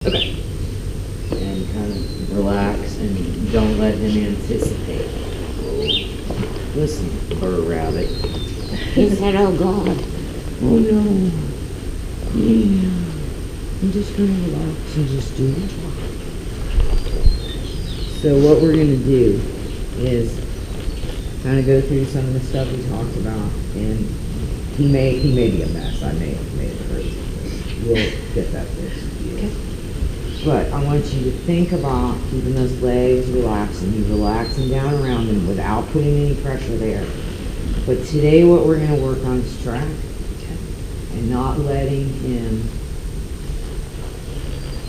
Okay. And kind of relax and don't let him anticipate. Listen, Burr Rabbit. He said, oh God. Oh no. Yeah. I'm just gonna relax and just do the job. So what we're gonna do is kind of go through some of the stuff we talked about, and he may be a mess. I may have made it crazy. We'll get that fixed. Okay. But I want you to think about keeping those legs relaxed, and you relaxing down around them without putting any pressure there. But today what we're going to work on is track, and not letting him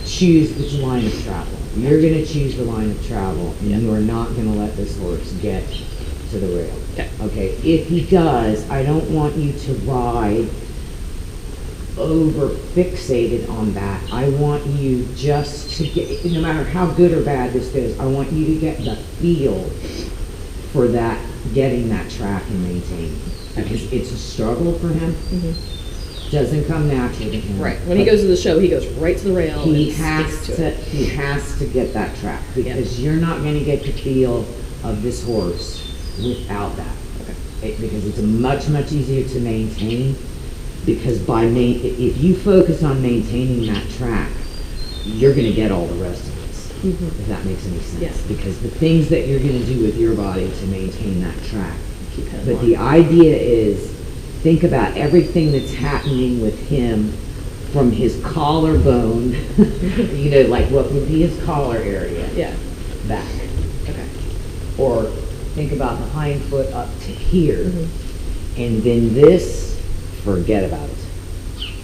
choose which line of travel. You're going to choose the line of travel, and you are not going to let this horse get to the rail. Okay. If he does, I don't want you to ride over fixated on that. I want you just to get, no matter how good or bad this goes, I want you to get the feel for that, getting that track and maintaining. Because it's a struggle for him. Mm-hmm. Doesn't come natural to him. Right. When he goes to the show, he goes right to the rail. He has to get that track, because you're not going to get the feel of this horse without that. Okay. Because it's much easier to maintain. Because if you focus on maintaining that track, you're going to get all the rest of this. Mm-hmm. If that makes any sense. Yes. Because the things that you're going to do with your body to maintain that track. But the idea is, think about everything that's happening with him from his collarbone, like what would be his collar area. Yeah. Back. Okay. Or think about the hind foot up to here. Mm-hmm. And then this, forget about it.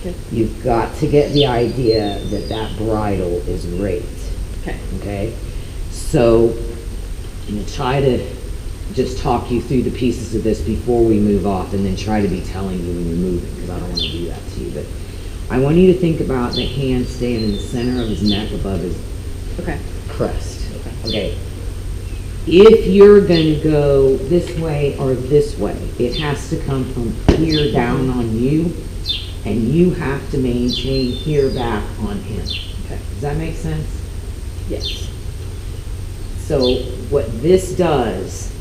Okay. You've got to get the idea that that bridle is raised. Okay. Okay? So, I'm going to try to just talk you through the pieces of this before we move off, and then try to be telling you when you're moving, because I don't want to do that to you. But I want you to think about the hand staying in the center of his neck above his crest. Okay. If you're going to go this way or this way, it has to come from here down on you, and you have to maintain here back on him. Okay. Does that make sense? Yes. So what this does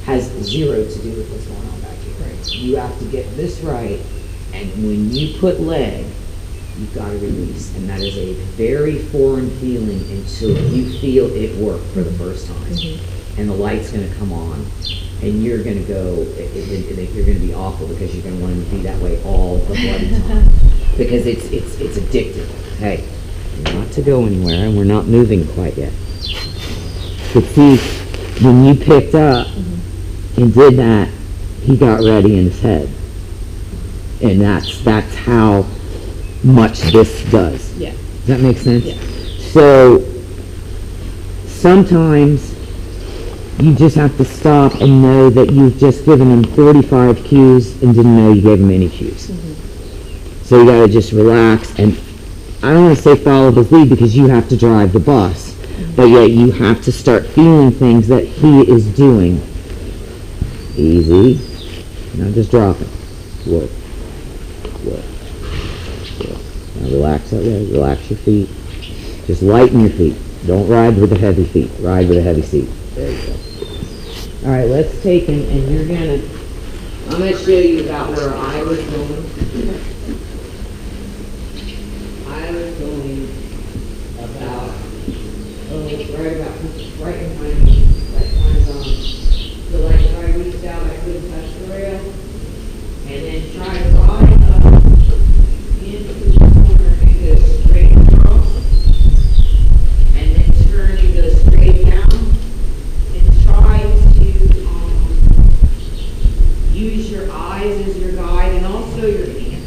has zero to do with what's going on back here. Right. You have to get this right, and when you put leg, you've got to release, and that is a very foreign feeling until you feel it work for the first time. Mm-hmm. And the light's going to come on, and you're going to go, you're going to be awful, because you're going to want to be that way all the bloody time. Because it's addictive. Hey, not to go anywhere, and we're not moving quite yet. But see, when you picked up and did that, he got ready in his head. And that's how much this does. Yeah. Does that make sense? Yeah. So, sometimes you just have to stop and know that you've just given him 45 cues and didn't know you gave him any cues. Mm-hmm. So you got to just relax, and I don't want to say follow his lead, because you have to drive the bus, but yet you have to start feeling things that he is doing. Easy. Now just drop it. Whoa. Whoa. Whoa. Now relax that way. Relax your feet. Just lighten your feet. Don't ride with the heavy feet. Ride with a heavy seat. There you go. All right, let's take him, and I'm going to show you about where I was going. I was going about, right behind me, like kind of, so like if I reached out, I couldn't touch the rail, and then try to ride up into the corner and go straight across, and then turn and go straight down. Try to use your eyes as your guide, and also your hand.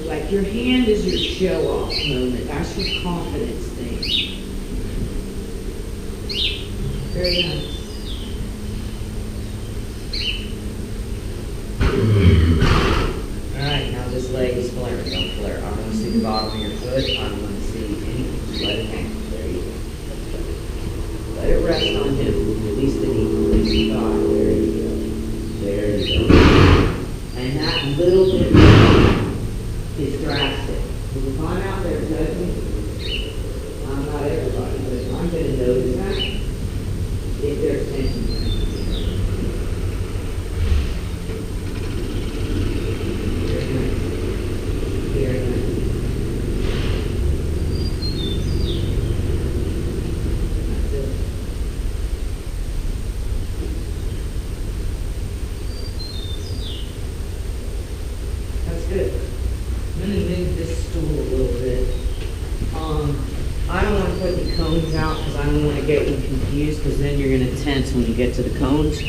Like your hand is your show-off moment. That's your confidence thing. Very nice. All right, now this leg is flaring. Don't flare. I want to see the bottom of your foot. I want to see anything. Just let it hang. There you go. Let it rest on him. Release the knee. Release the thigh. There you go. There you go. And that little bit is drastic. If I'm out there judging, not everybody, but I'm gonna notice that if there's tension. Very nice. Very nice. That's it. That's good. I'm gonna move this stool a little bit. I don't wanna put the cones out because I don't wanna get you confused because then you're gonna tense when you get to the cones.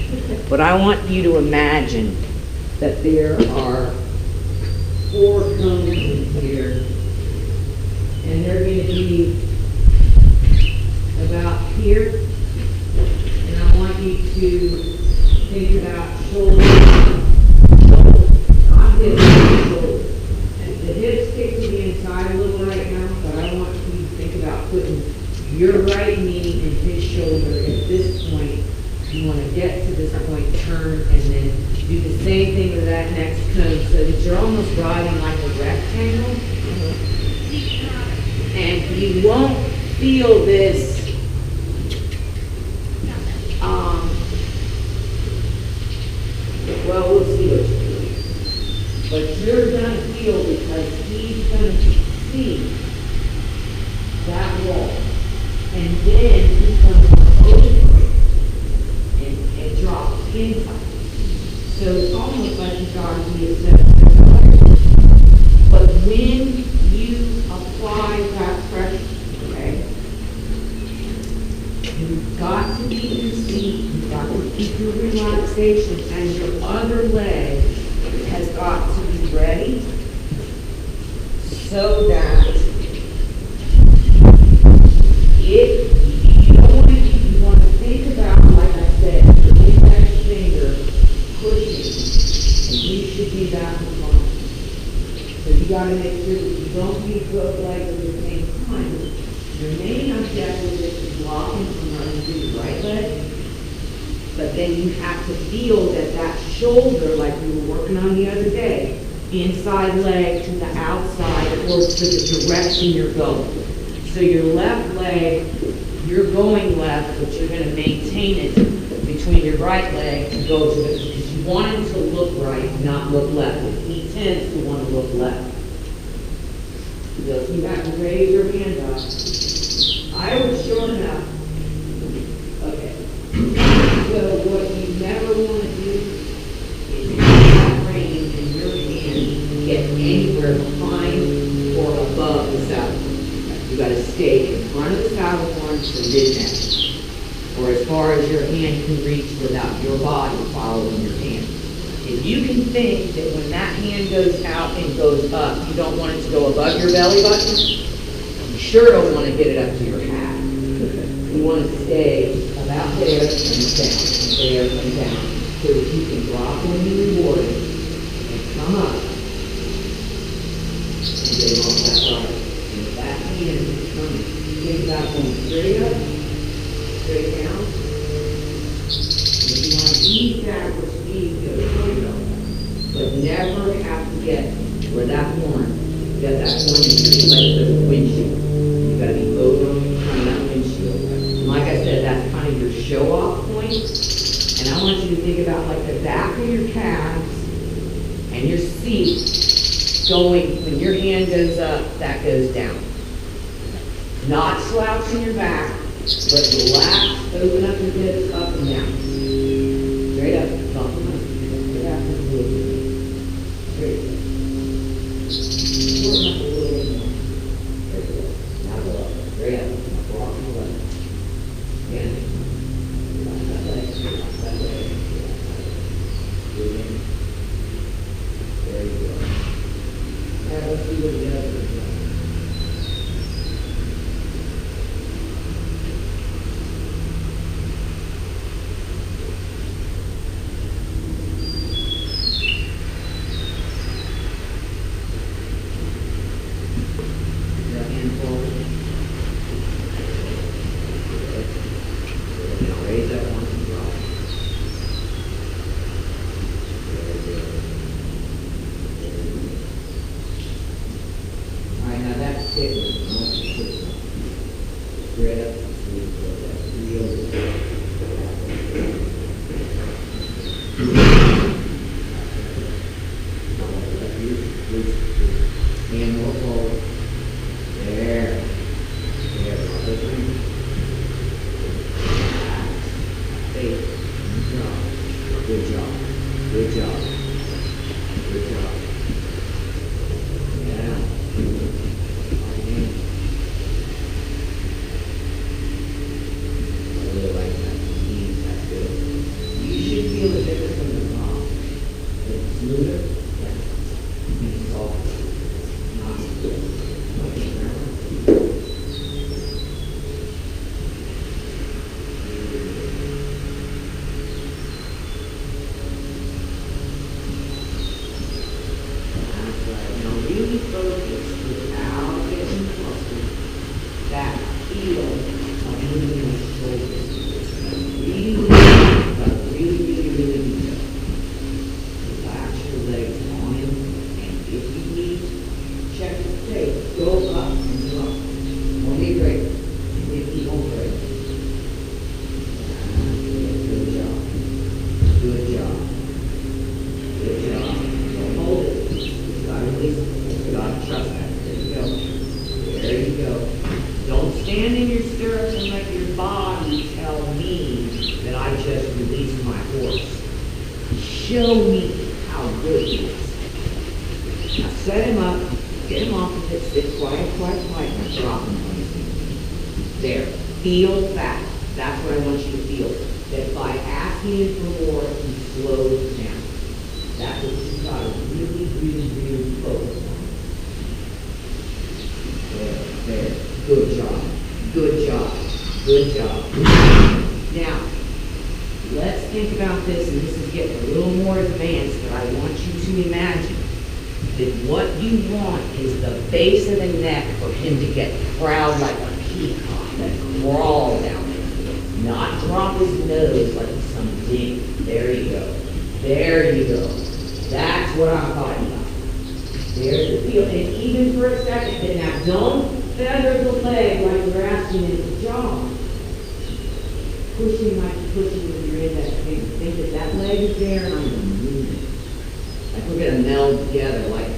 But I want you to imagine that there are 4 cones in here and they're gonna be about here. And I want you to think about shoulders. Not hips, shoulders. And the hips stick to the inside a little right now, but I want you to think about putting your right knee in his shoulder at this point. You want to get to this point, turn, and then do the same thing with that next cone so that you're almost riding like a rectangle. And you won't feel this well, we'll see what you do. But you're going to feel because he's going to see that wall. And then he's going to come over and drop inside. So it's almost like you got to be a separate. But when you apply that pressure, okay, you've got to keep your seat, you've got to keep your relaxation, and your other leg has got to be ready so that if you don't want to, you want to think about, like I said, your index finger pushing, and you should be back in front. So you got to make sure that you don't use both legs at the same time. Your main objective is blocking from running through the right leg, but then you have to feel that shoulder, like we were working on the other day, inside leg to the outside or to the direction you're going. So your left leg, you're going left, but you're going to maintain it between your right leg and go to the, because you want him to look right, not look left. He tends to want to look left. So if you have to raise your hand up. I was short enough. Okay. So what you never want to do is have that range in your hand get anywhere behind or above the saddle horn. You got to stay in front of the saddle horn to mid-neck, or as far as your hand can reach without your body following your hand. If you can think that when that hand goes out and goes up, you don't want it to go above your belly button, you sure don't want to get it up to your calf. You want to stay about there and down, so that you can drop when you reward it and come up and get off that rudder. And if that hand is coming, think about going straight up, straight down. And if you want to ease that with speed, go straight up. But never have to get where that horn, get that horn in like the windshield. You got to be over in front of that windshield. And like I said, that's kind of your show-off point. And I want you to think about like the back of your calves and your seat going, when your hand goes up, that goes down. Not slouching your back, but relax, open up your hips, up and down. Straight up, drop them up. Straight up, just a little bit. Straight up. Shorten up a little bit more. Straight up. Now go up. Straight up. Now walk on the left. Again. That leg. That leg. Good in. There you go. Now let's see what the other is like. you go. Don't stand in your stirrups and let your body tell me that I just released my horse. Show me how good he is. Now set him up, get him off of it, sit quiet, and drop him on his knee. There. Feel that. That's what I want you to feel. That by asking him for more, he slows down. That's what you've got to really focus on. There. Good job. Good job. Good job. Now, let's think about this, and this is getting a little more advanced, but I want you to imagine that what you want is the base of the neck for him to get proud like a peacock and crawl down there. Not drop his nose like some dink. There you go. There you go. That's what I'm talking about. There's the feel. And even for a second, then now don't feather the leg like you're asking him to jog. Pushing like you're pushing when you're in that thing. Think that that leg is there and I'm going to move it. Like we're going to meld together like,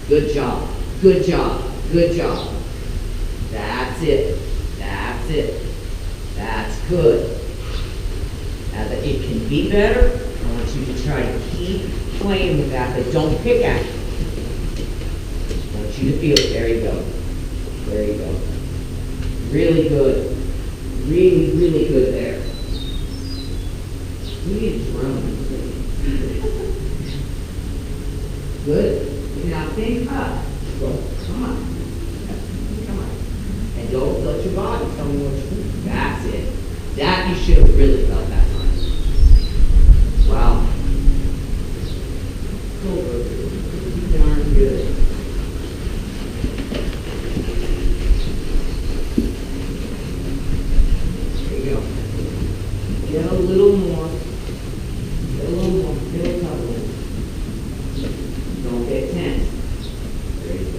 good job, good job, good job. That's it. That's it. That's good. Now that it can be better, I want you to try to keep playing with that, but don't pick at it. I want you to feel it. There you go. There you go. Really good. Really good there. We need a drum. Good. Now think up. Go. Come on. Come on. And don't let your body tell me what to do. That's it. That you should have really felt that time. Wow. Cool. Darn good. Get a little more. Get a little more. Get a couple. Don't get tense. There you go.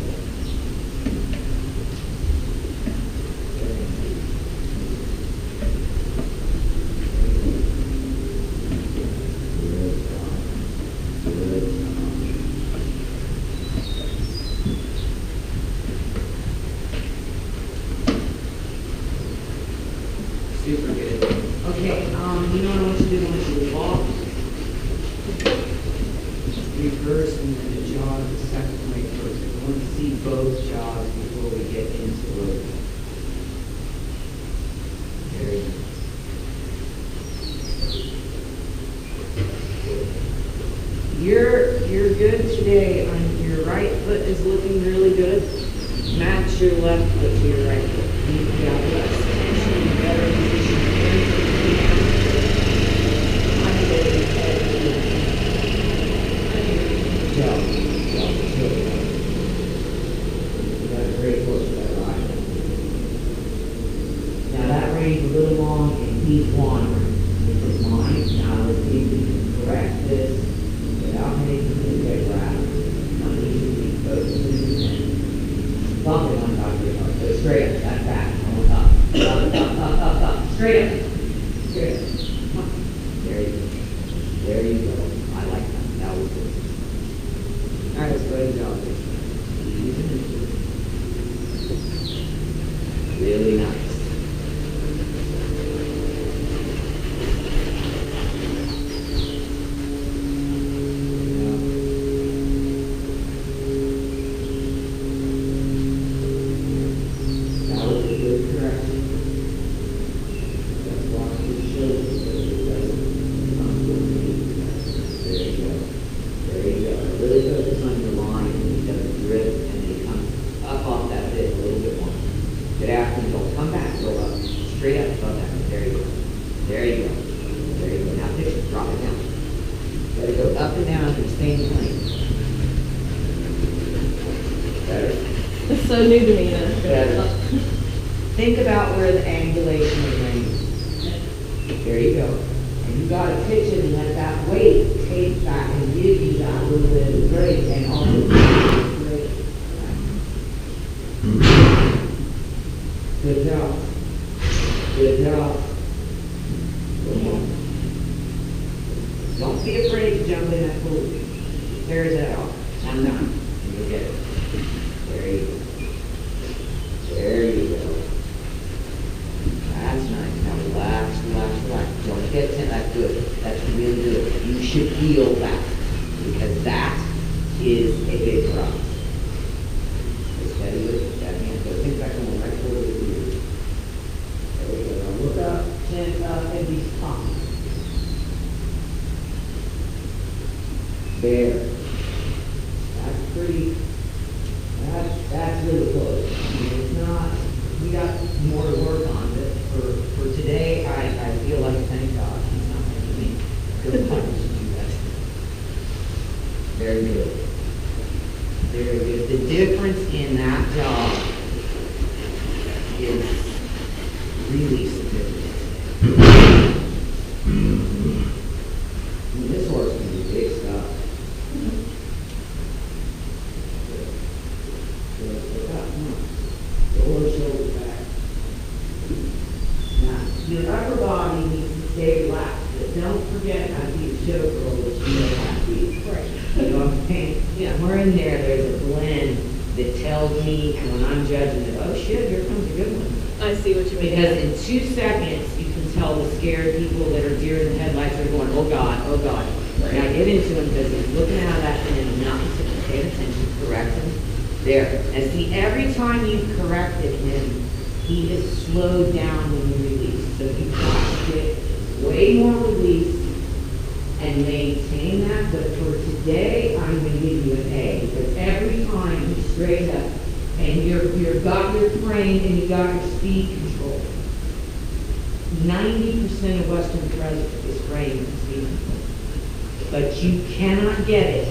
Super good. Okay, you know what I want you to do? I want you to walk, reverse, and then to jog the second way first. I want to see both jogs before we get into it. Very good. You're good today. Your right foot is looking really good. Match your left foot to your right foot. You got less tension, better position. Now that range a little long and he's wandering. This is mine. Now let's see if we can correct this without making it get rattled. Now these should be focusing and bumping on top of your heart. Go straight up. That's back. On top. Up. Straight up. Straight up. Come on. There you go. There you go. I like that. That was good. All right, let's go ahead and jog this. Really nice. That was a good correction. Let's watch the shoulder so it doesn't come to me. There you go. There you go. Really focus on your line and you got a grip and then you come up off that bit a little bit more. Good afternoon. Don't come back. Go up. Straight up above that. There you go. There you go. There you go. Now pitch it. Drop it down. Let it go up and down in the same plane. Better. It's so new to me. Better. Think about where the angulation of the ring is. There you go. And you got to pitch it and let that weight take back and give you that little bit of break and also break. Good job. Good job. Come on. Don't be afraid to jump in that pool. Tears it out. I'm not. You'll get it. There you go. should feel that, because that is a big problem. Steady with that hand, so think back on the right shoulder with you. There we go. Now look up, chin up, and be calm. There. That's pretty, that's really close. I mean, it's not, we got more to work on, but for today, I feel like, thank God, he's not making me feel punished to do that. Very good. Very good. The difference in that job is really significant. I mean, this horse can do big stuff. Lower shoulders back. Now, your upper body needs to stay relaxed, but don't forget how to be a showgirl, which you know how to be. Right. You know what I'm saying? Yeah. We're in there, there's a blend that tells me when I'm judging it, oh shit, here comes a good one. I see what you mean. Because in 2 seconds, you can tell the scared people that are deer in the headlights are going, oh God, oh God. Right. Now get into him because he's looking out of that thing and not paying attention, correct him. There. And see, every time you've corrected him, he has slowed down when you release. So you've got to get way more release and maintain that. But for today, I'm going to give you an A. Because every time you straight up and you've got your frame and you got your speed control. 90% of Western Threads is frame and speed control. But you cannot get it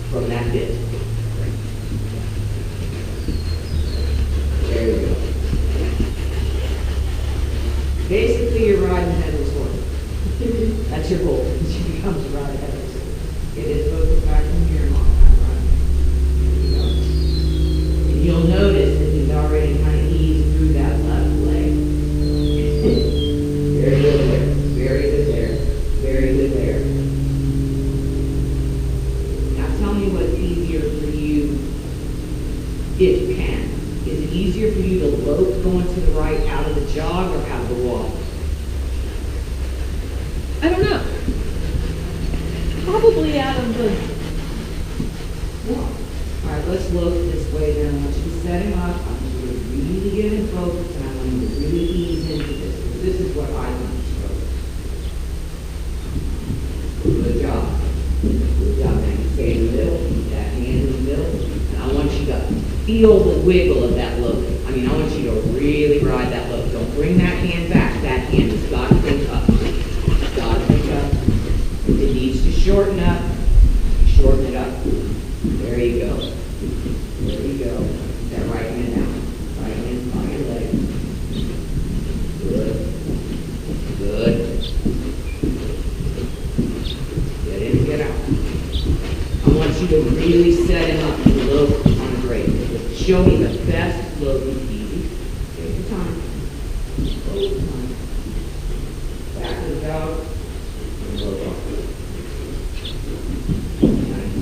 from that bit. There you go. Basically, you're riding a headless horse. That's your goal. She becomes a ride a headless horse. Get his focus back in here, Mom. There you go. And you'll notice that he's already kind of eased through that left leg. Very good there. Very good there. Very good there. Now tell me what's easier for you, if you can. Is it easier for you to lope going to the right out of the jog or out of the walk? I don't know. Probably out of the Walk. All right, let's lope this way then. I want you to set him up. I want you to really get in focus, and I want you to really ease into this. Because this is what I want you to focus. Good job. Good job, man. Stay in the middle. Keep that hand in the middle. And I want you to feel the wiggle of that lope. I mean, I want you to really ride that lope. Don't bring that hand back. That hand has got to think up. It's got to think up. If it needs to shorten up, shorten it up. There you go. There you go. That right hand down. Right hand by your leg. Good. Good. Get in, get out. I want you to really set him up and lope on a grade. Show me the best lope. Easy. Take your time. Take your time. Back to the dog. And lope off.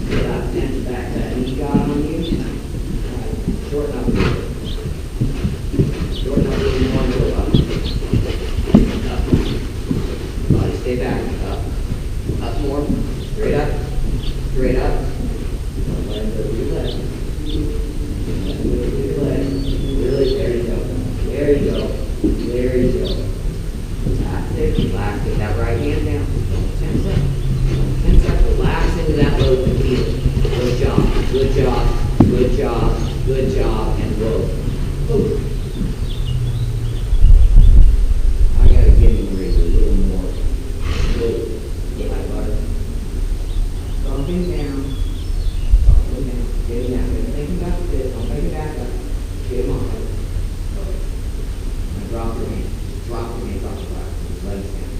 Get up and back. That knee got on you. Right. Shorten up. Shorten up a little more. Go up. Up. Body stay back. Up. Up more. Straight up. Straight up. Let go of your leg. Let go of your leg. Really, there you go. There you go. There you go. That's it. Relax. Get that right hand down. Don't tense up. Don't tense up. Relax into that lope and feel it. Good job. Good job. Good job. Good job. And lope. Ooh. I gotta give you really a little more. Lope. Yeah, butter. Drop him down. Drop him down. Get him down. Take him back to this. Don't take it back up. Get him off. Now drop your hand. Drop your hand. Drop your back. Just let it down.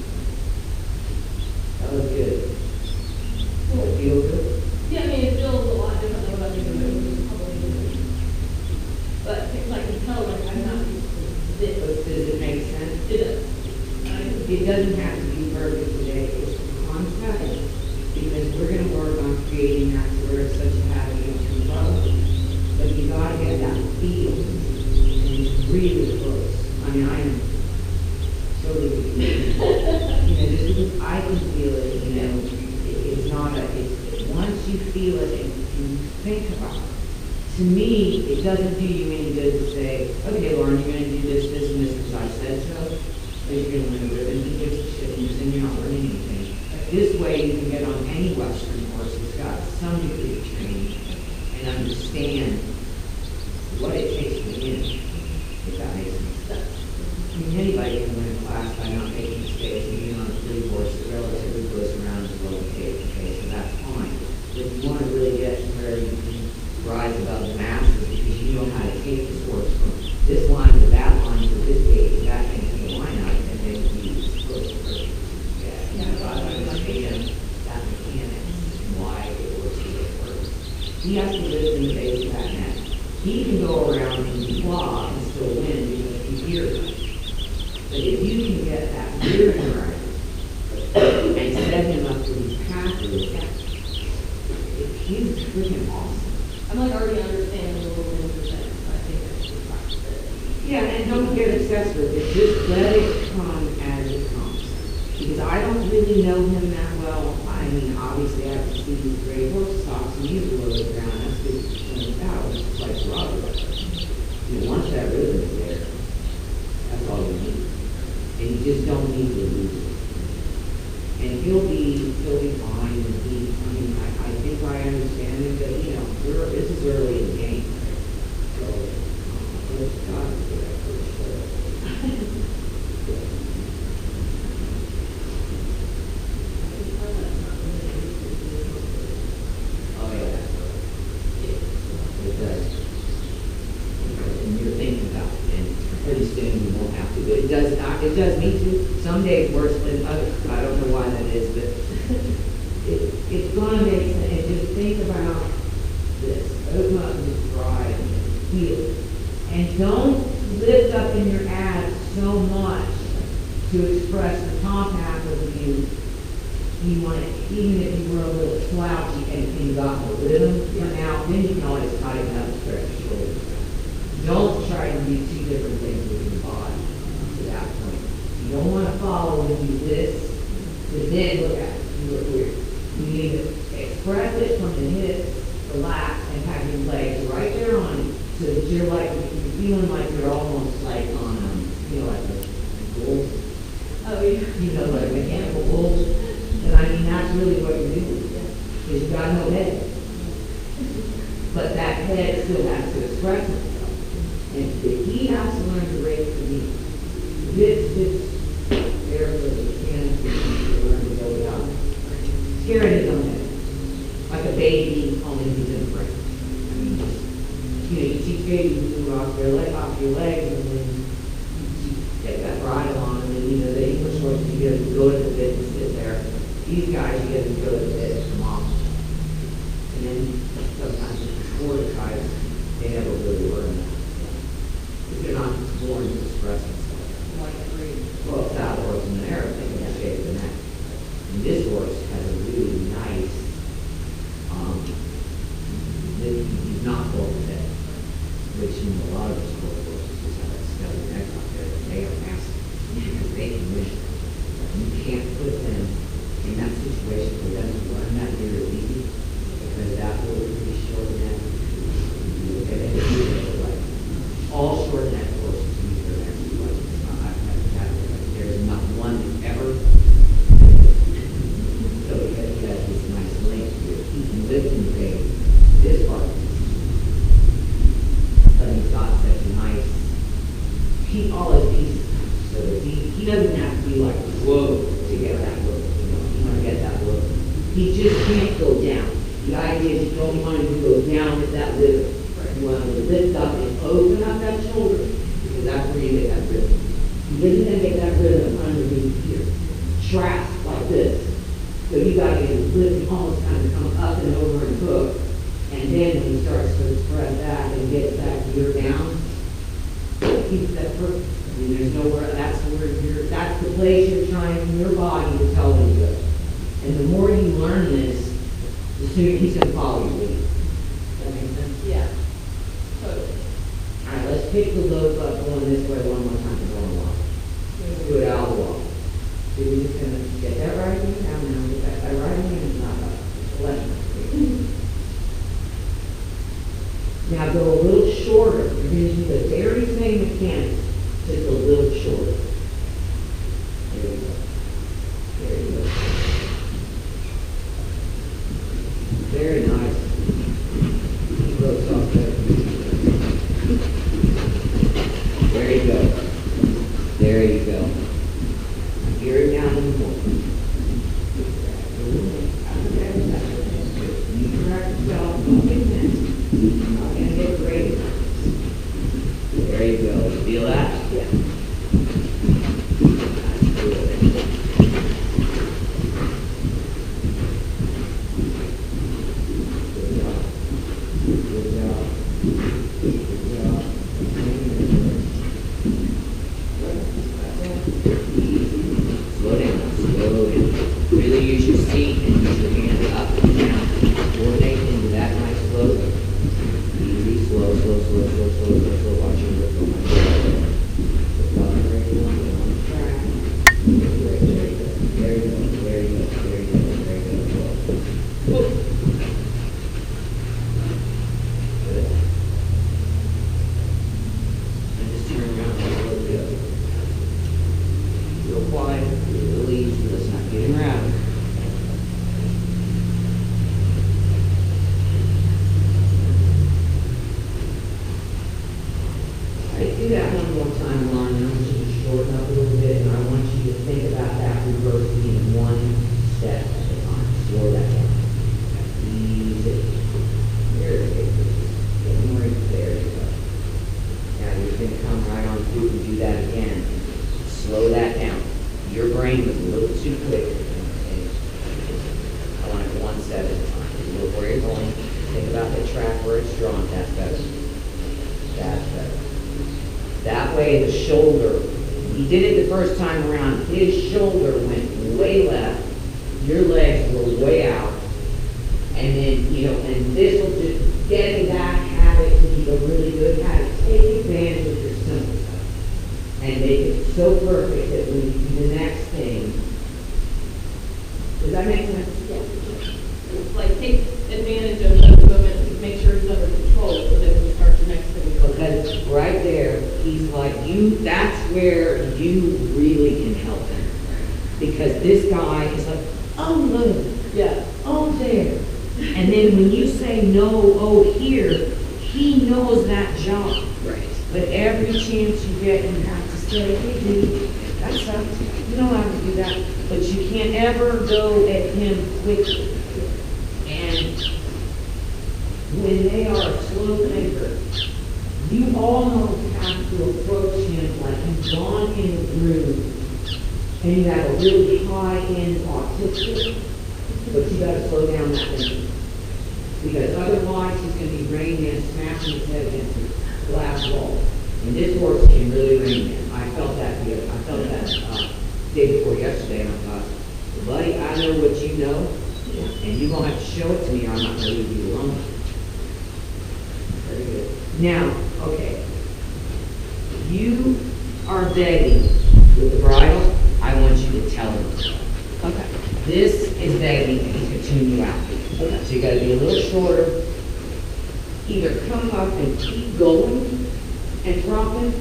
That was good. Does that feel good? Yeah, I mean, it feels a lot different than what I think of it was probably doing. But I can tell, like, I'm not used to this. But does it make sense? It does. It doesn't have to be perfect today. It's a concept. Because we're going to work on creating that to where it's such a habit you don't control. But you got to get that feel. And it's really close. I mean, I am totally, just because I can feel it, it's not a, it's, once you feel it and you think about it, to me, it doesn't do you any good to say, okay, Lauren, you're gonna do this, this, and this, because I said so. But you're gonna learn it, and he gives a shit, and you're not learning anything. This way, you can get on any Western horse that's got some degree of training and understand what it takes to win, if that makes any sense. I mean, anybody can win a class by not making mistakes and being on a free horse that relatively goes around as well as okay, so that's fine. But if you want to really get to where you can rise above the masses, because you know how to take this horse from this line to that line to this gate to that thing to the line out, and then you supposed to first. Yeah, you know, I understand that mechanics and why it works the way it works. He has to live in the base of that net. He can go around and claw and still win because he's geared. But if you can get that gearing right and set him up for these passes, he's freaking awesome. I'm like already understanding a little bit of that. I think that's just like Yeah, and don't get obsessed with it. Just let it come as it comes. Because I don't really know him that well. I mean, obviously I have to see these great horse stocks and he's below the ground. That's what it's about. It's like Robert. You know, once that rhythm is there, that's all you need. And you just don't need to lose it. And he'll be fine. And I mean, I think I understand him, but you know, this is early in the game. So, God, for that first Oh yeah, it does. And you're thinking about it, and pretty soon you won't have to. But it does not. It does me too. Some days worse than others. I don't know why that is, but it's gonna make sense. And just think about this. Open up and drive, feel it, and don't lift up in your abs so much to express the top half of you. You want it, even if you were a little slouchy and you got the rhythm for now, then you can always tighten up and stretch your shoulders. Don't try to do two different things with your body to that point. You don't want to follow and do this, but then look at it. You look weird. You need to express it from the hips, relax, and have your legs right there on it, so that you're like, you're feeling like you're almost like on, you know, like a bull. Oh, yeah. You know, like a mechanical bull. And I mean, that's really what you're doing, because you got no head. But that head still has to express itself. And he has to learn to raise the knee. This there for the hands to learn to go down. Scaring his own head. Like a baby, only he's in the brain. I mean, just, you know, you teach babies to move off your legs, and then you get that bridle on, and then, you know, they push what you get to go to the bit and sit there. These guys, you get to go to the bit and come off. And then sometimes before the guys, they never really learn that. Because they're not born to express themselves. Well, that horse in the air, they can shape the neck. And this horse has a really nice, he's not full of head, which in a lot of the sport horses just have that skelly neck out there, but they are massive, because they can win. You can't put them in that situation for them to learn that very easy, because that will be short neck. You look at it, like all short neck horses use their necks like it's not there's not one that ever. So because he has this nice length here, he can lift and raise this part. But he's got such a nice, all his pieces, so that he doesn't have to be like, whoa, to get that look. You know, you want to get that look. He just can't go down. The idea is you don't want him to go down with that rhythm. You want him to lift up and open up that shoulder, because that's where you get that rhythm. You didn't get that rhythm underneath here. Trap like this. So you got to get him lifting, almost kind of come up and over and hook. And then when he starts to express that and get that gear down, keep that perfect. I mean, there's nowhere, that's the place you're trying in your body to tell him to go. And the more you learn this, the sooner he's going to follow you. Does that make sense? Yeah. Totally. All right, let's pick the load up going this way one more time to go on walk. Let's do it out of the walk. So we're just going to get that right hand down now, get that right hand and not up. There you go. Gear it down in the morning. You correct yourself, don't get tense. You're not gonna get great. There you go. Feel that? Yeah. Slow down, slow down. Really use your seat and use your hands up and down. Coordinate into that nice flow. Easy, slow, slow, slow, slow, slow, slow, slow. Watch your lift on my on the track. There you go, there you go, there you go, there you go, there you go. Good. And just turn around and let it go. Real quiet, real easy, let's not get him around. All right, do that one more time, Lauren, and I want you to shorten up a little bit, and I want you to think about that reverse being one step at a time. Slow that down. Easy. There it is. Get him right there, you go. Now you're gonna come right on through and do that again. Slow that down. Your brain was a little too quick. Okay? I want it one step at a time. Look where you're going. Think about the track where it's drawn. That's better. That's better. That way the shoulder, he did it the first time around, his shoulder went way left, your legs were way out, and then, and this will just get that habit to be a really good habit. Take advantage of your simple stuff and make it so perfect that when you do the next thing, does that make sense? Yeah. It's like take advantage of the movement to make sure he's under control so that when you start your next thing. Because right there, he's like, that's where you really can help him. Because this guy is like, oh, look, Yeah. oh, there. And then when you say no, oh, here, he knows that job. Right. But every chance you get, you have to say, hey, dude, that sucks. You don't have to do that. But you can't ever go at him quickly. And when they are a slow thinker, you almost have to approach him like he's gone in the groove and you have a really high-end autistic, but you gotta slow down that thinking. Because otherwise he's gonna be Rain Man smashing his head against the glass wall. And this horse can really Rain Man. I felt that day before yesterday, and I thought, buddy, I know what you know, and you're gonna have to show it to me or I'm not gonna leave you alone. Very good. Now, okay, you are begging with the bridle, I want you to tell him. Okay. This is begging and he's gonna tune you out. Okay. So you gotta be a little shorter. Either come up and keep going and dropping,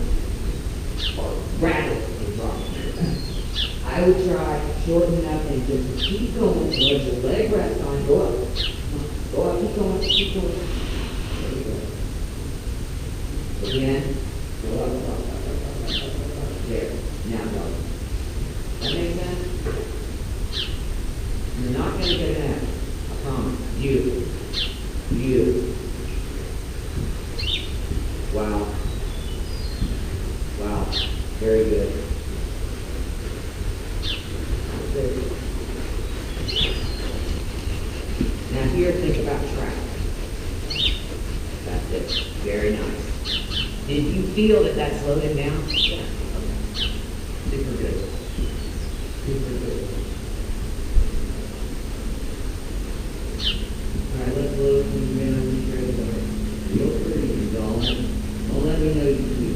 or rattle and dropping. I would try shortening up and just keep going, let your leg rest on, go up. Go up, keep going, keep going. There you go. Again, go up, up, up, up, up, up, up, up. There, now go. That makes sense? You're not gonna get an F, I promise. You. Wow. Wow, very good. Very good. Now here, think about track. That's it, very nice. Did you feel that slowed him down? Yeah. Okay. Super good. Super good. All right, let's load him down straight away. Feel free, darling. Don't let me know you feel.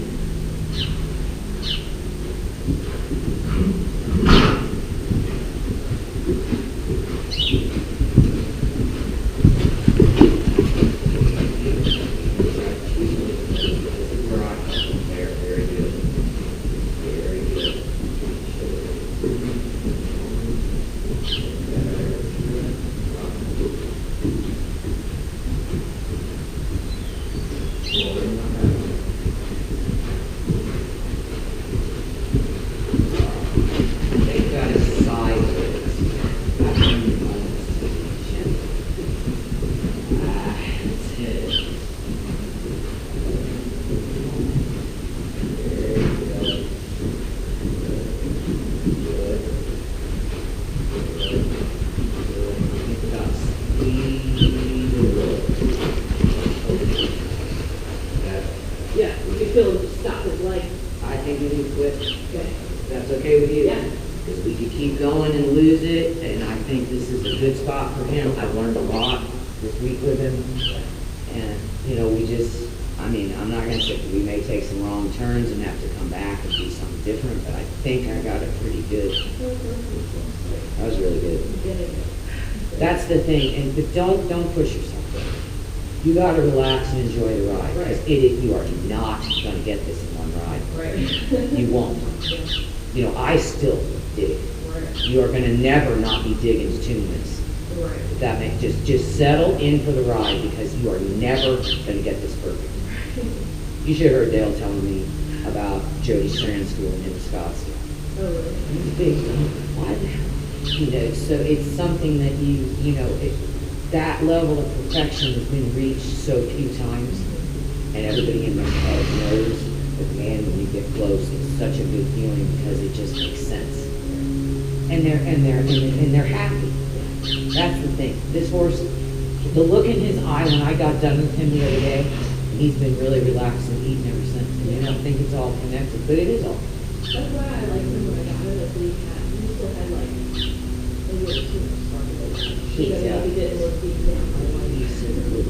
think we need to quit. Okay. That's okay with you? Yeah. Because we could keep going and lose it, and I think this is a good spot for him. I've learned a lot this week with him. And, you know, we just, I mean, I'm not gonna say, we may take some wrong turns and have to come back and do something different, but I think I got it pretty good. That was really good. That's the thing, but don't push yourself. You gotta relax and enjoy the ride, because you are not gonna get this in one ride. Right. You won't. You know, I still dig. Right. You are gonna never not be digging to minutes. Right. That makes, just settle in for the ride, because you are never gonna get this perfect. You should have heard Dale telling me about Jody Strand School in Scottsdale. Oh, really? It's big, why the hell? You know, so it's something that you know, that level of perfection has been reached so few times, and everybody in their head knows that, man, when you get close, it's such a good feeling because it just makes sense. And they're happy. That's the thing. This horse, the look in his eye when I got done with him the other day, he's been really relaxed and eating ever since. And you don't think it's all connected, but it is all. That's why I like him when I got him, that we still had like, maybe it was too much started. He's, He didn't look deep down. He's super good.